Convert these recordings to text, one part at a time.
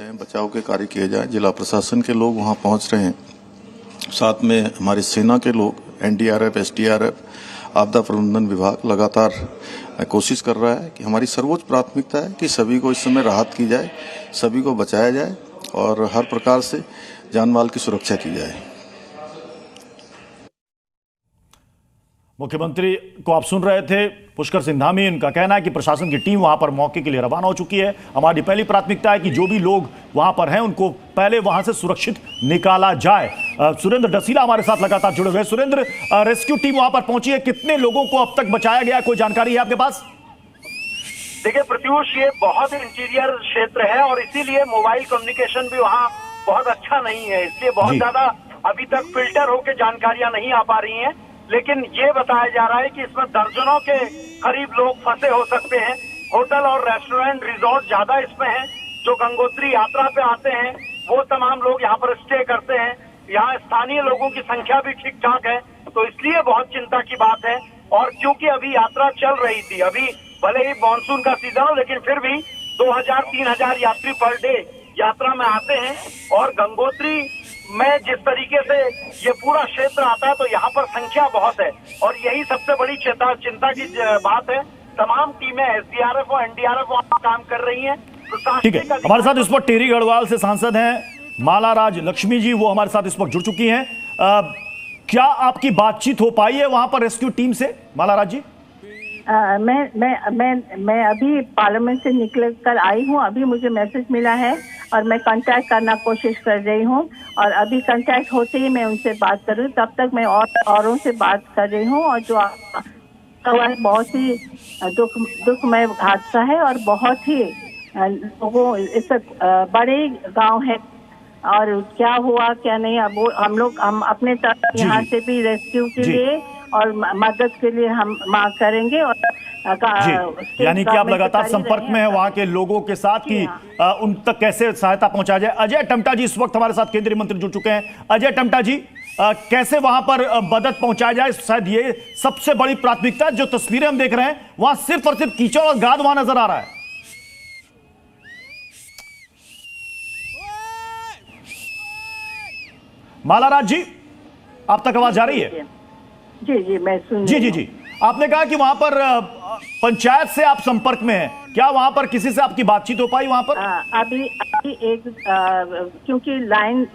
जाएं, बचाव के कार्य किए जाएं। जिला प्रशासन के लोग वहां पहुंच रहे हैं, साथ में हमारी सेना के लोग, एनडीआरएफ, एसडीआरएफ, आपदा प्रबंधन विभाग लगातार कोशिश कर रहा है कि हमारी सर्वोच्च प्राथमिकता है कि सभी को इस समय राहत की जाए, सभी को बचाया जाए और हर प्रकार से जान माल की सुरक्षा की जाए। मुख्यमंत्री को आप सुन रहे थे, पुष्कर सिंह धामी। इनका कहना है कि प्रशासन की टीम वहां पर मौके के लिए रवाना हो चुकी है। हमारी पहली प्राथमिकता है कि जो भी लोग वहां पर हैं उनको पहले वहां से सुरक्षित निकाला जाए। सुरेंद्र डसीला हमारे साथ लगातार जुड़े हुए। सुरेंद्र, रेस्क्यू टीम वहां पर पहुंची है, कितने लोगों को अब तक बचाया गया, कोई जानकारी है आपके पास? देखिए प्रत्युष, ये बहुत इंटीरियर क्षेत्र है और इसीलिए मोबाइल कम्युनिकेशन भी वहाँ बहुत अच्छा नहीं है, इसलिए बहुत ज्यादा अभी तक फिल्टर होकर जानकारियां नहीं आ पा रही हैं। लेकिन ये बताया जा रहा है कि इसमें दर्जनों के करीब लोग फंसे हो सकते हैं। होटल और रेस्टोरेंट, रिजॉर्ट ज्यादा इसमें हैं। जो गंगोत्री यात्रा पे आते हैं वो तमाम लोग यहाँ पर स्टे करते हैं। यहाँ स्थानीय लोगों की संख्या भी ठीक ठाक है, तो इसलिए बहुत चिंता की बात है। और क्योंकि अभी यात्रा चल रही थी, अभी भले ही मानसून का सीजन हो, लेकिन फिर भी 2000-3000 यात्री पर डे यात्रा में आते हैं। और गंगोत्री में जिस तरीके से ये पूरा क्षेत्र आता है तो यहाँ पर संख्या बहुत है और यही सबसे बड़ी चिंता की बात है। तमाम टीमें एसडीआरएफ और एनडीआरएफ वहाँ काम कर रही हैं। ठीक है, हमारे साथ इस वक्त टिहरी गढ़वाल से सांसद हैं माला राज लक्ष्मी जी, वो हमारे साथ इस वक्त जुड़ चुकी हैं। क्या आपकी बातचीत हो पाई है वहां पर रेस्क्यू टीम से, माला राज जी? मैं अभी पार्लियामेंट से निकल कर आई हूँ। अभी मुझे मैसेज मिला है और मैं कांटेक्ट करना कोशिश कर रही हूँ और अभी कांटेक्ट होते ही मैं उनसे बात करूँ। तब तक मैं औरों से बात कर रही हूँ। और जो बहुत ही दुखमय हादसा है और बहुत ही लोगों, इस बड़े गांव है और क्या हुआ क्या नहीं, अब वो हम अपने तरफ यहाँ से भी रेस्क्यू के लिए और मदद के लिए हम मांग करेंगे। और यानी कि आप लगातार संपर्क में हैं वहां के लोगों के साथ कि उन तक कैसे सहायता पहुंचाया जाए। अजय टम्टा जी इस वक्त हमारे साथ केंद्रीय मंत्री जुड़ चुके हैं। अजय टम्टा जी, कैसे वहां पर मदद पहुंचाया जाए, शायद ये सबसे बड़ी प्राथमिकता। जो तस्वीरें हम देख रहे हैं वहां सिर्फ और सिर्फ कीचड़ और गाद वहां नजर आ रहा है। माला राज जी, आप तक आवाज आ रही है? जी मैं सुन जी। आपने कहा कि वहां पर पंचायत से आप संपर्क में हैं, क्या वहां पर किसी से आपकी बातचीत हो पाई वहां पर? अभी एक क्योंकि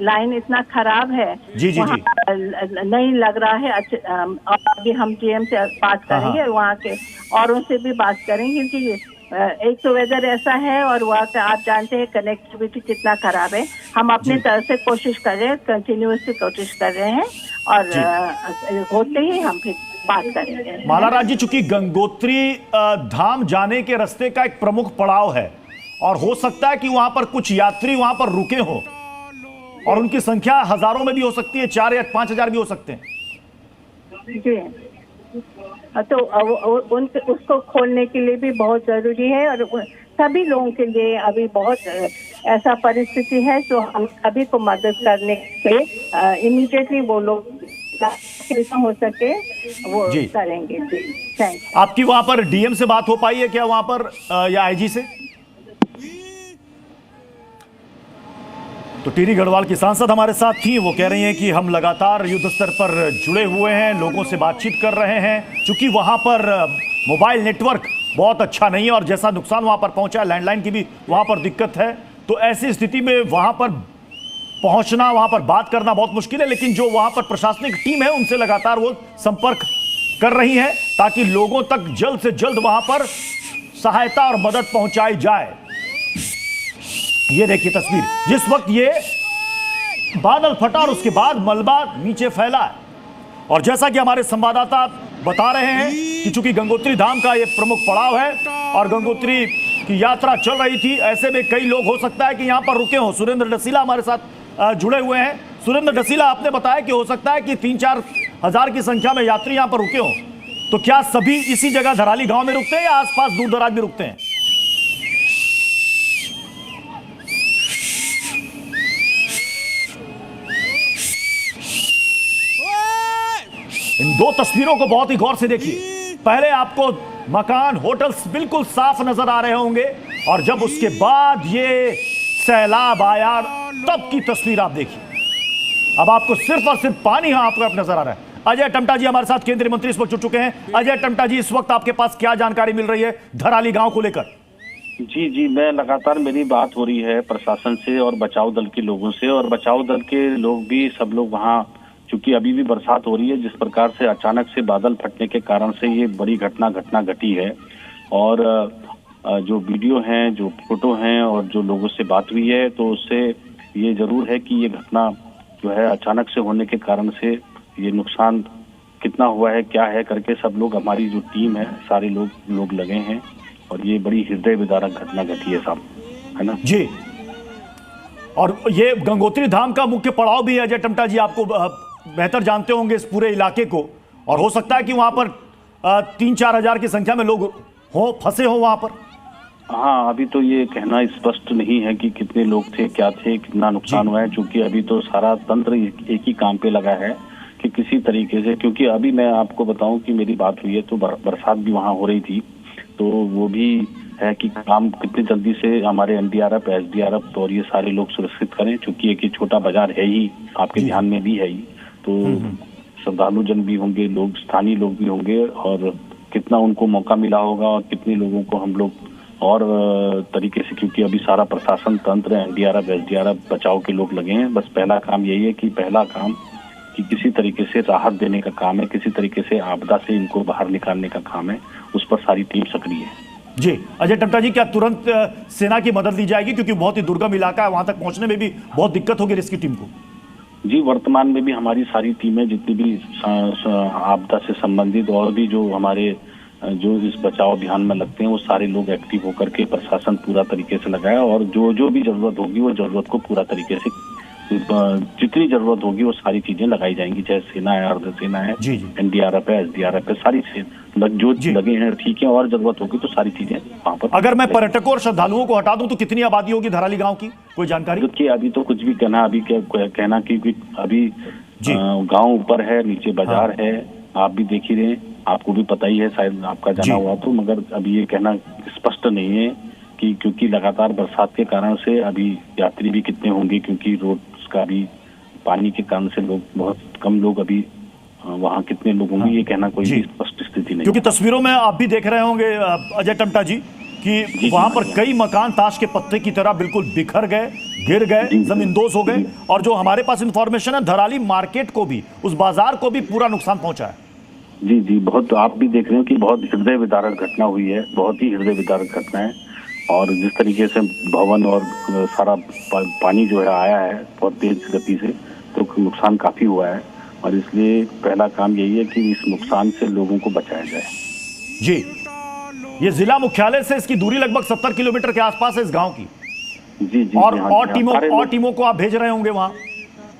लाइन इतना खराब है, जी नहीं लग रहा है। और अभी हम डीएम से बात करेंगे, वहाँ के औरों से भी बात करेंगे क्योंकि एक तो वेदर ऐसा है और वहाँ से आप जानते हैं कनेक्टिविटी कितना खराब है। हम अपने तरफ से कोशिश कर रहे हैं, कंटिन्यूसली कोशिश कर रहे हैं और होते ही हम फिर बात करेंगे। माला राज जी, चूंकि गंगोत्री धाम जाने के रास्ते का एक प्रमुख पड़ाव है और हो सकता है कि वहां पर कुछ यात्री वहां पर रुके हों और उनकी संख्या हजारों में भी हो सकती है, 4 या 5 हजार भी हो सकते हैं। जी, तो उसको खोलने के लिए भी बहुत जरूरी है और सभी लोगों के लिए अभी बहुत ऐसा परिस्थिति है जो हम सभी को मदद करने के इमीडिएटली वो लोग हो सके वो करेंगे। थैंक। आपकी वहां पर डीएम से बात हो पाई है क्या वहां पर या आईजी से? तो टिहरी गढ़वाल की सांसद हमारे साथ थी, वो कह रही हैं कि हम लगातार युद्ध स्तर पर जुड़े हुए हैं, लोगों से बातचीत कर रहे हैं। चूंकि वहां पर मोबाइल नेटवर्क बहुत अच्छा नहीं है और जैसा नुकसान वहां पर पहुंचा, लैंडलाइन की भी वहां पर दिक्कत है, तो ऐसी स्थिति में वहां पर पहुंचना, वहां पर बात करना बहुत मुश्किल है। लेकिन जो वहां पर प्रशासनिक टीम है उनसे लगातार वो संपर्क कर रही है ताकि लोगों तक जल्द से जल्द वहां पर सहायता और मदद पहुंचाई जाए। ये देखिए तस्वीर, जिस वक्त ये बादल फटा और उसके बाद मलबा नीचे फैला है। और जैसा कि हमारे संवाददाता बता रहे हैं कि चूंकि गंगोत्री धाम का ये प्रमुख पड़ाव है और गंगोत्री की यात्रा चल रही थी, ऐसे में कई लोग हो सकता है कि यहां पर रुके हों। सुरेंद्र डसीला हमारे साथ जुड़े हुए हैं। सुरेंद्र डसीला, आपने बताया कि हो सकता है कि 3-4 हजार की संख्या में यात्री यहां पर रुके हों, तो क्या सभी इसी जगह धराली गांव में रुकते हैं या आसपास दूर दराज भी रुकते हैं? इन दो तस्वीरों को बहुत ही गौर से देखिए। पहले आपको मकान, होटल्स बिल्कुल साफ नजर आ रहे होंगे और जब उसके बाद ये सैलाब आया तब की तस्वीर आप देखिए। अब आपको सिर्फ और सिर्फ पानी यहां आपको नजर आ रहा है। अजय टम्टा जी हमारे साथ केंद्रीय मंत्री इस वक्त जुड़ चुके हैं। अजय टम्टा जी, इस वक्त आपके पास क्या जानकारी मिल रही है धराली गांव को लेकर? जी, मैं लगातार मेरी बात हो रही है प्रशासन से और बचाव दल के लोगों से, और बचाव दल के लोग भी सब लोग वहाँ, चूंकि अभी भी बरसात हो रही है, जिस प्रकार से अचानक से बादल फटने के कारण से ये बड़ी घटना घटी है। और जो वीडियो हैं, जो फोटो हैं और जो लोगों से बात हुई है, तो उससे ये जरूर है कि ये घटना जो है अचानक से होने के कारण से ये नुकसान कितना हुआ है, क्या है करके सब लोग, हमारी जो टीम है, सारे लोग लगे हैं और ये बड़ी हृदय विदारक घटना घटी है साहब, है ना जी। और ये गंगोत्री धाम का मुख्य पड़ाव भी है अजय टम्टा जी, आपको बेहतर जानते होंगे इस पूरे इलाके को, और हो सकता है कि वहां पर 3-4 हजार की संख्या में लोग फंसे हो वहां पर। हाँ, अभी तो ये कहना स्पष्ट नहीं है कि कितने लोग थे, क्या थे, कितना नुकसान हुआ है, क्योंकि अभी तो सारा तंत्र एक ही काम पे लगा है कि किसी तरीके से, क्योंकि अभी मैं आपको बताऊं कि मेरी बात हुई है तो बरसात भी वहाँ हो रही थी, तो वो भी है कि काम कितनी जल्दी से हमारे एनडीआरएफ, एसडीआरएफ और ये सारे लोग सुरक्षित करें, क्योंकि एक छोटा बाजार है ही, आपके ध्यान में भी है ही, तो श्रद्धालु जन भी होंगे, लोग स्थानीय लोग भी होंगे, और कितना उनको मौका मिला होगा और कितने लोगों को हम लोग और तरीके से, क्योंकि अभी सारा प्रशासन तंत्र, एनडीआरएफ, एसडीआरएफ, बचाव के लोग लगे हैं। बस पहला काम यही है कि पहला काम कि किसी तरीके से राहत देने का काम है, किसी तरीके से आपदा से इनको बाहर निकालने का काम है, उस पर सारी टीम सक्रिय है। जी अजय टम्टा जी, क्या तुरंत सेना की मदद ली जाएगी, क्योंकि बहुत ही दुर्गम इलाका है, वहां तक पहुंचने में भी बहुत दिक्कत होगी रेस्क्यू टीम को? जी, वर्तमान में भी हमारी सारी टीमें, जितनी भी आपदा से संबंधित और भी जो हमारे जो इस बचाव अभियान में लगते हैं, वो सारे लोग एक्टिव होकर के प्रशासन पूरा तरीके से लगाया, और जो भी जरूरत होगी वो जरूरत को पूरा तरीके से, जितनी जरूरत होगी वो सारी चीजें लगाई जाएंगी, चाहे सेना है, अर्धसेना है, एनडीआरएफ है, एसडीआरएफ है, सारी जो लगे हैं ठीक है, और जरूरत होगी तो सारी चीजें वहाँ पर। अगर मैं पर्यटकों और श्रद्धालुओं को हटा दूं तो कितनी आबादी होगी धराली गाँव की, कोई जानकारी? देखिए, अभी तो कुछ भी कहना, अभी क्या कहना कि अभी गाँव ऊपर है, नीचे बाजार है, आप भी देख ही रहे हैं, आपको भी पता ही है, शायद आपका जाना हुआ तो, मगर अभी ये कहना स्पष्ट नहीं है कि, क्योंकि लगातार बरसात के कारण से अभी यात्री भी कितने होंगे, क्योंकि रोड का भी पानी के कारण से लोग, बहुत कम लोग अभी वहाँ कितने लोग होंगे, ये कहना कोई भी स्पष्ट स्थिति नहीं, क्योंकि तस्वीरों में आप भी देख रहे होंगे अजय टम्टा जी कि वहां पर कई मकान ताश के पत्ते की तरह बिल्कुल बिखर गए, गिर गए, जमींदोज हो गए, और जो हमारे पास इंफॉर्मेशन है, धराली मार्केट को भी, उस बाजार को भी पूरा नुकसान पहुंचा है। जी, बहुत आप भी देख रहे हो कि बहुत हृदय विदारक घटना हुई है, बहुत ही हृदय विदारक घटना है, और जिस तरीके से भवन और सारा पानी जो है आया है बहुत तेज गति से, तो नुकसान काफी हुआ है, और इसलिए पहला काम यही है कि इस नुकसान से लोगों को बचाया जाए। जी, ये जिला मुख्यालय से इसकी दूरी लगभग 70 किलोमीटर के आसपास है इस गांव की। जी, और टीमों को आप भेज रहे होंगे वहां?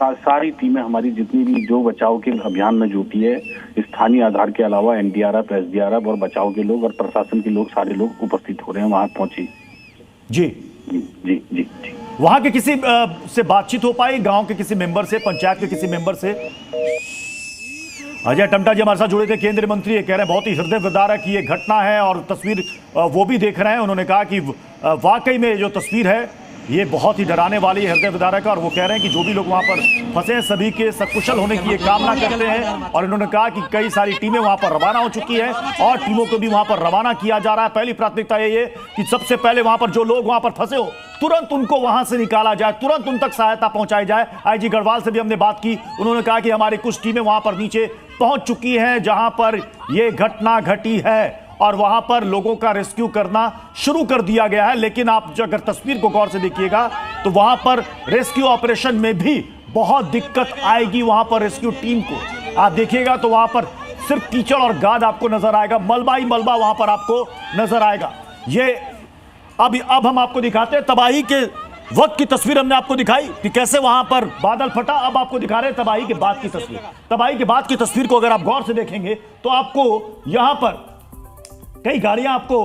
सारी टीमें हमारी जितनी भी जो बचाव के अभियान में जुटी है, स्थानीय आधार के अलावा एनडीआरएफ, एसडीआरएफ और बचाव के लोग और प्रशासन के लोग, सारे लोग उपस्थित हो रहे हैं, वहां पहुंचे। जी जी जी जी जी। वहां के किसी से बातचीत हो पाई, गांव के किसी मेंबर से, पंचायत के किसी मेंबर से? अजय टम्टा जी हमारे साथ जुड़े थे, केंद्रीय मंत्री, ये कह रहे हैं बहुत ही हृदय विदारक ये घटना है, और तस्वीर वो भी देख रहे हैं। उन्होंने कहा कि वाकई में जो तस्वीर है ये बहुत ही डराने वाली हृदय विदारक है, और वो कह रहे हैं कि जो भी लोग वहां पर फंसे हैं सभी के सकुशल होने की ये कामना करते हैं। और इन्होंने कहा कि कई सारी टीमें वहां पर रवाना हो चुकी है और टीमों को भी वहां पर रवाना किया जा रहा है। पहली प्राथमिकता ये है कि सबसे पहले वहां पर जो लोग वहां पर फंसे हो तुरंत उनको वहां से निकाला जाए, तुरंत उन तक सहायता पहुंचाई जाए। आईजी गढ़वाल से भी हमने बात की, उन्होंने कहा कि हमारी कुछ टीमें वहां पर नीचे पहुंच चुकी हैं जहां पर यह घटना घटी है, और वहां पर लोगों का रेस्क्यू करना शुरू कर दिया गया है। लेकिन आप अगर तस्वीर को गौर से देखिएगा तो वहां पर रेस्क्यू ऑपरेशन में भी बहुत दिक्कत आएगी वहां पर रेस्क्यू टीम को। आप देखिएगा तो वहां पर सिर्फ कीचड़ और गाद आपको नजर आएगा, मलबा ही मलबा वहां पर आपको नजर आएगा। ये अब हम आपको दिखाते हैं तबाही के वक्त की तस्वीर। हमने आपको दिखाई कि कैसे वहां पर बादल फटा, अब आपको दिखा रहे हैं तबाही के बाद की तस्वीर। तबाही के बाद की तस्वीर को अगर आप गौर से देखेंगे तो आपको यहां पर कई गाड़ियां आपको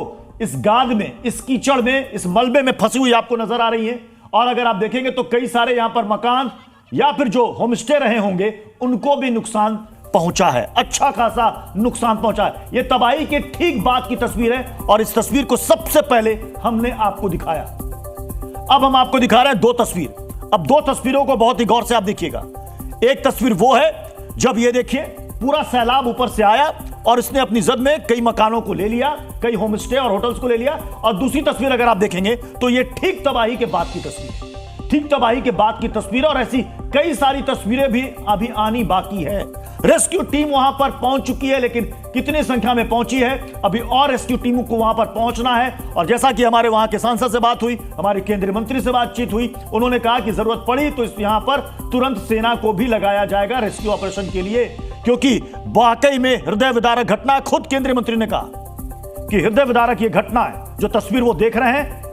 इस गाद में, इस कीचड़ में, इस मलबे में फंसी हुई आपको नजर आ रही हैं। और अगर आप देखेंगे तो कई सारे यहां पर मकान या फिर जो होमस्टे रहे होंगे उनको भी नुकसान पहुंचा है, अच्छा खासा नुकसान पहुंचा है। यह तबाही के ठीक बाद की तस्वीर है और इस तस्वीर को सबसे पहले हमने आपको दिखाया। अब हम आपको दिखा रहे हैं दो तस्वीर। अब दो तस्वीरों को बहुत ही गौर से आप देखिएगा। एक तस्वीर वो है जब ये देखिए पूरा सैलाब ऊपर से आया और इसने अपनी जद में कई मकानों को ले लिया, कई होम स्टे और होटल्स को ले लिया। और दूसरी तस्वीर अगर आप देखेंगे तो ये ठीक तबाही के बाद की तस्वीर, ठीक तबाही के बाद की तस्वीर। और ऐसी कई सारी तस्वीरें भी अभी आनी बाकी है। रेस्क्यू टीम वहां पर पहुंच चुकी है, लेकिन कितनी संख्या में पहुंची है, अभी और रेस्क्यू टीमों को वहां पर पहुंचना है। और जैसा कि हमारे वहां के सांसद से बात हुई, हमारे केंद्रीय मंत्री से बातचीत हुई, उन्होंने कहा कि जरूरत पड़ी तो यहां पर तुरंत सेना को भी लगाया जाएगा रेस्क्यू ऑपरेशन के लिए, क्योंकि वाकई में हृदय विदारक घटना। खुद केंद्रीय मंत्री ने कहा कि हृदय विदारक ये घटना है। जो तस्वीर वो देख रहे हैं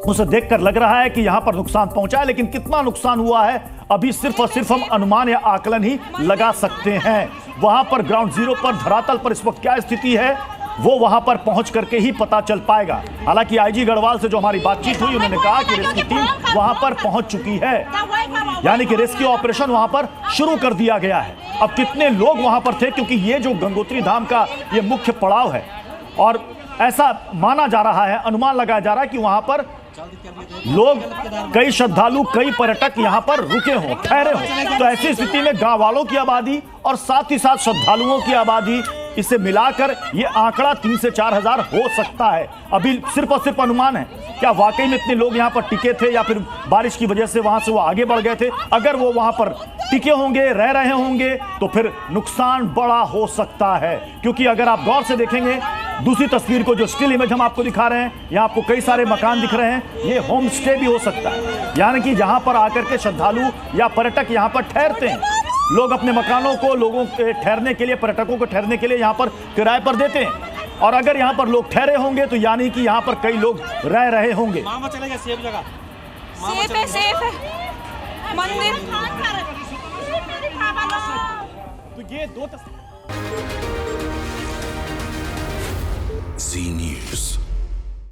उसे देखकर लग रहा है कि यहां पर नुकसान पहुंचा है, लेकिन कितना नुकसान हुआ है अभी सिर्फ और सिर्फ हम अनुमान या आकलन ही लगा सकते हैं। वहां पर ग्राउंड जीरो पर, धरातल पर इस वक्त क्या स्थिति है वो वहां पर पहुंच करके ही पता चल पाएगा। हालांकि आईजी गढ़वाल से जो हमारी बातचीत हुई, उन्होंने कहा कि रेस्क्यू टीम वहां पर पहुंच चुकी है, यानी कि रेस्क्यू ऑपरेशन वहां पर शुरू कर दिया गया है। अब कितने लोग वहां पर थे, क्योंकि ये जो गंगोत्री धाम का ये मुख्य पड़ाव है और ऐसा माना जा रहा है, अनुमान लगाया जा रहा है कि वहां पर लोग, कई श्रद्धालु, कई पर्यटक यहां पर रुके हों, ठहरे हों। तो ऐसी स्थिति में गांव वालों की आबादी और साथ ही साथ श्रद्धालुओं की आबादी, इसे मिलाकर ये आंकड़ा 3 से 4 हजार हो सकता है। अभी सिर्फ और सिर्फ अनुमान है। क्या वाकई में इतने लोग यहां पर टिके थे या फिर बारिश की वजह से वहां से वो आगे बढ़ गए थे? अगर वो वहां पर टिके होंगे, रह रहे होंगे, तो फिर नुकसान बड़ा हो सकता है। क्योंकि अगर आप गौर से देखेंगे दूसरी तस्वीर को, जो स्टिल इमेज हम आपको दिखा रहे हैं, यहाँ आपको कई सारे मकान दिख रहे हैं, ये होम स्टे भी हो सकता है, यानी कि जहां पर आकर के श्रद्धालु या पर्यटक यहां पर ठहरते हैं। लोग अपने मकानों को लोगों के ठहरने के लिए, पर्यटकों को ठहरने के लिए यहां पर किराए पर देते हैं। और अगर यहां पर लोग ठहरे होंगे तो यानी कि यहां पर कई लोग रह रहे होंगे। सेफ है मंदिर। तो ये दो Z News.